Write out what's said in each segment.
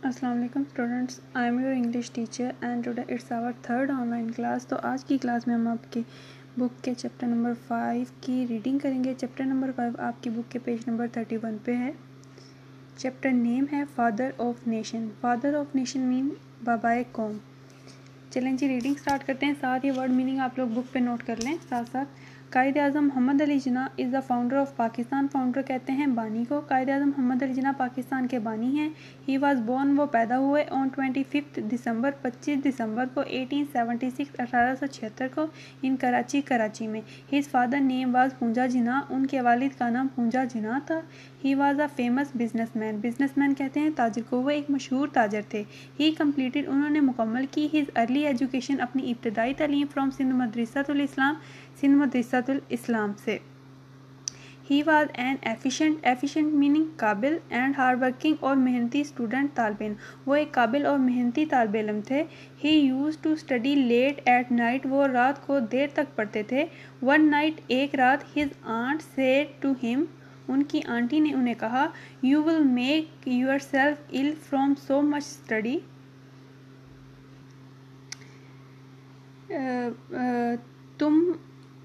السلام علیکم students, I am your English teacher and today it's our third online class. تو آج کی کلاس میں ہم آپ کی بک کے چیپٹر نمبر 5 کی ریڈنگ کریں گے. چیپٹر نمبر 5 آپ کی بک کے پیج نمبر 31 پہ ہے. چیپٹر نیم ہے father of nation. Father of nation مین بابائے قوم. چلیں جی ریڈنگ سٹارٹ کرتے ہیں. ساتھ ہی ورڈ میننگ آپ لوگ بک پہ نوٹ کر لیں. ساتھ ساتھ Quaid Azam Muhammad Ali Jinnah is the founder of Pakistan. Founder کہتے ہیں بانی کو. قائد اعظم محمد علی جناح پاکستان کے بانی ہیں. ہی واز بورن، وہ پیدا ہوئے آن 25 دسمبر 25 دسمبر کو 1876 1876 کو ان کراچی میں. His father name was Punja Jinnah. ان کے والد کا نام پونجا جناح تھا. He was a famous businessman. Businessman کہتے ہیں تاجر کو. وہ ایک مشہور تاجر تھے. ہی کمپلیٹڈ، انہوں نے مکمل کی ہز ارلی ایجوکیشن، اپنی ابتدائی تعلیم فرام سندھ مدرسۃ الاسلام سے. He was an efficient meaning قابل اینڈ ہارڈ ورکنگ اور محنتی اسٹوڈنٹ طالب علم. وہ ایک قابل اور محنتی طالب علم تھے. He used to study late at night. وہ رات کو دیر تک پڑھتے تھے. ون نائٹ، ایک رات، ہز آنٹ سیڈ ٹو ہم، ان کی آنٹی نے انہیں کہا، you will make your self ill from so much study. تم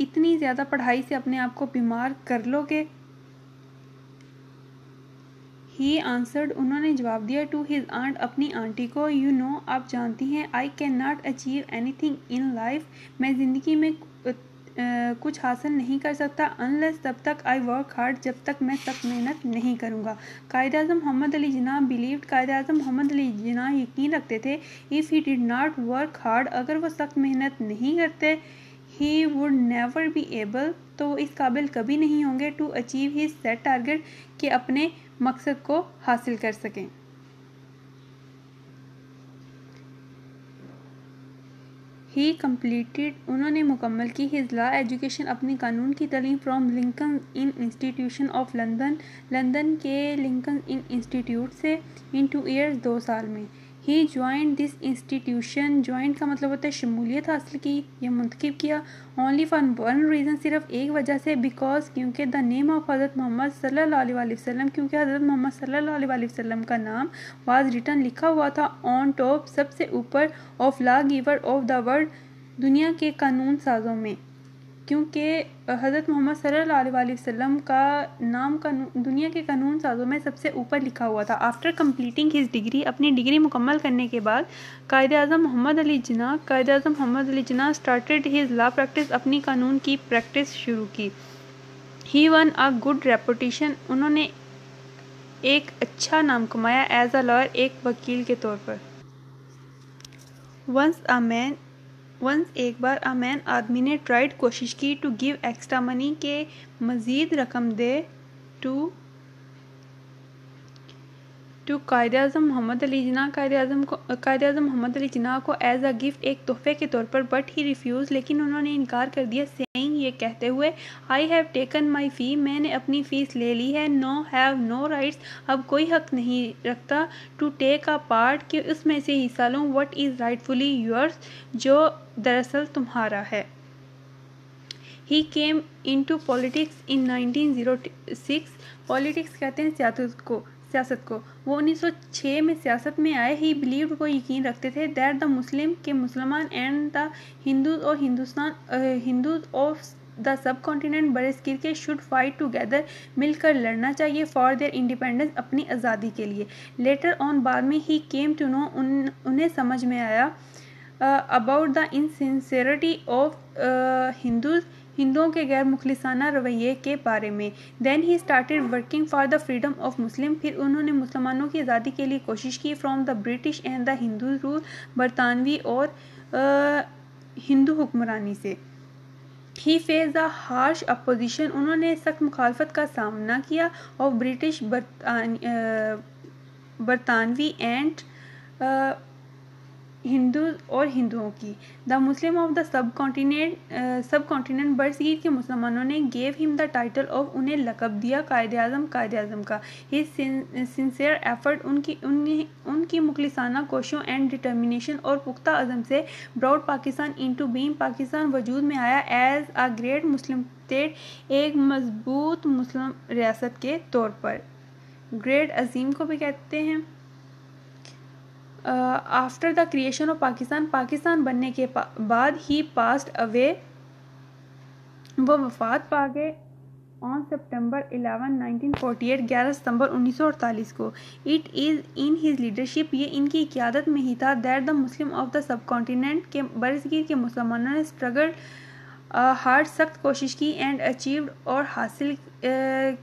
اتنی زیادہ پڑھائی سے اپنے آپ کو بیمار کر لو گے. ہی آنسرڈ، انہوں نے جواب دیا، ٹو ہز آنٹ، اپنی آنٹی کو، یو نو، آپ جانتی ہیں، I can not achieve any thing in life, میں زندگی میں کچھ حاصل نہیں کر سکتا، انلیس، تب تک، آئی ورک ہارڈ، جب تک میں سخت محنت نہیں کروں گا. قائد اعظم محمد علی جناح بلیوڈ، قائد اعظم محمد علی جناح یقین رکھتے تھے، if he did not work hard, اگر وہ سخت محنت نہیں کرتے، he would never be able, تو وہ اس قابل کبھی نہیں ہوں گے، to achieve his set target, کہ اپنے مقصد کو حاصل کر سکیں. ہی کمپلیٹڈ، انہوں نے مکمل کی، ہز لا ایجوکیشن، اپنی قانون کی تعلیم، from Lincoln Inn institution of London, London کے لنکن ان انسٹیٹیوٹ سے، ان 2 ایئرز، 2 سال میں. ہی جوائنڈ دس انسٹیٹیوشن، جوائنڈ کا مطلب ہوتا ہے شمولیت حاصل کی یا منتخب کیا، اونلی فار ون ریزن، صرف ایک وجہ سے، بیکاز، کیونکہ، دا نیم آف حضرت محمد صلی اللہ علیہ وآلہ وسلم، کیونکہ حضرت محمد صلی اللہ علیہ وآلہ وسلم کا نام، واز ریٹن، لکھا ہوا تھا، آن ٹاپ، سب سے اوپر، of law giver of the world, دنیا کے قانون سازوں میں، کیونکہ حضرت محمد صلی اللہ علیہ وآلہ وسلم کا نام دنیا کے قانون سازوں میں سب سے اوپر لکھا ہوا تھا. آفٹر کمپلیٹنگ ہز ڈگری، اپنی ڈگری مکمل کرنے کے بعد، قائد اعظم محمد علی جناح اسٹارٹڈ ہز لا پریکٹس، اپنی قانون کی پریکٹس شروع کی. ہی ون اے گڈ ریپوٹیشن، انہوں نے ایک اچھا نام کمایا، ایز اے لائر، ایک وکیل کے طور پر. ونس ایک بار، اے مین، آدمی نے، ٹرائڈ، کوشش کی، ٹو گیو ایکسٹرا منی، کہ مزید رقم دے، ٹو قائد اعظم محمد علی جناح، قائد اعظم محمد علی جناح کو، ایز اے گفٹ، ایک تحفے کے طور پر، بٹ ہی ریفیوز، لیکن انہوں نے انکار کر دیا، سیئنگ، یہ کہتے ہوئے، آئی ہیو ٹیکن مائی فی، میں نے اپنی فیس لے لی ہے، نو ہیو نو رائٹس، اب کوئی حق نہیں رکھتا، ٹو ٹیک اے پارٹ، کہ اس میں سے حصہ لوں، وٹ از رائٹفلی یورس، جو دراصل تمہارا ہے. He came into politics in 1906، politics کہتے ہیں سیاست کو، وہ 1906 میں سیاست میں آئے. ہی بلیوڈ، وہ یقین رکھتے تھے، دیٹ دا مسلم، کہ مسلمان، اینڈ دا ہندوز، اور Hindus of the sub continent, برصغیر کے، شوڈ فائٹ ٹوگیدر، مل کر لڑنا چاہیے، فار دیئر انڈیپینڈنس، اپنی آزادی کے لیے. لیٹر آن، بعد میں، ہی کیم ٹو نو، انہیں سمجھ میں آیا، اباؤٹ دا انسنسیئرٹی آف ہندوؤں کے غیر مخلصانہ رویے کے بارے میں. Then he started working for the freedom of Muslim, پھر انہوں نے مسلمانوں کی آزادی کے لیے کوشش کی، from the British and the Hindu rule, برطانوی اور ہندو حکمرانی سے. He face the harsh opposition, انہوں نے سخت مخالفت کا سامنا کیا، آف برٹش، برطانوی، اینڈ ہندوز، اور ہندوؤں کی. دا Muslim of the sub continent, برصغیر کے مسلمانوں نے، گیو ہم دا ٹائٹل آف، انہیں لقب دیا، قائد اعظم کا. ہز سنسیئر ایفرٹ، ان کی مخلصانہ کوششوں، اینڈ ڈٹرمنیشن، اور پختہ عزم سے، براؤٹ پاکستان انٹو بینگ، پاکستان وجود میں آیا، as a great Muslim state, ایک مضبوط مسلم ریاست کے طور پر. گریٹ، عظیم کو بھی کہتے ہیں. After the creation of Pakistan بننے کے بعد ہی پاسڈ اوے، وہ وفات پا گئے آن سپٹمبر 11 11 ستمبر 1948 کو۔ It is in his leadership, یہ ان کی قیادت میں ہی تھا، that the Muslim of the sub continent, کے برصغیر کے مسلمانوں نے اسٹرگل ہارڈ، سخت کوشش کی، اینڈ اچیوڈ، اور حاصل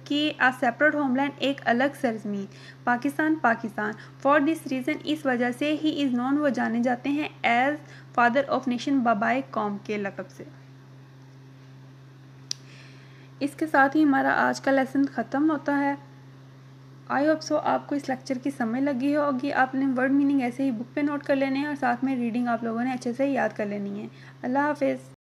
کی سیپریٹ ہوم لینڈ، ایک الگ سرزمین، پاکستان۔ فار دس ریزن، اس وجہ سے ہی از نون، وہ جانے جاتے ہیں، ایز فادر آف نیشن، بابائے قوم کے لقب سے۔ اس کے ساتھ ہی ہمارا آج کا لیسن ختم ہوتا ہے۔ آئی ہوپ سو آپ کو اس لیکچر کی سمجھ لگی ہوگی۔ آپ نے ورڈ میننگ ایسے ہی بک پہ نوٹ کر لینے ہیں، اور ساتھ میں ریڈنگ آپ لوگوں نے اچھے سے یاد کر لینی ہے۔ اللہ حافظ۔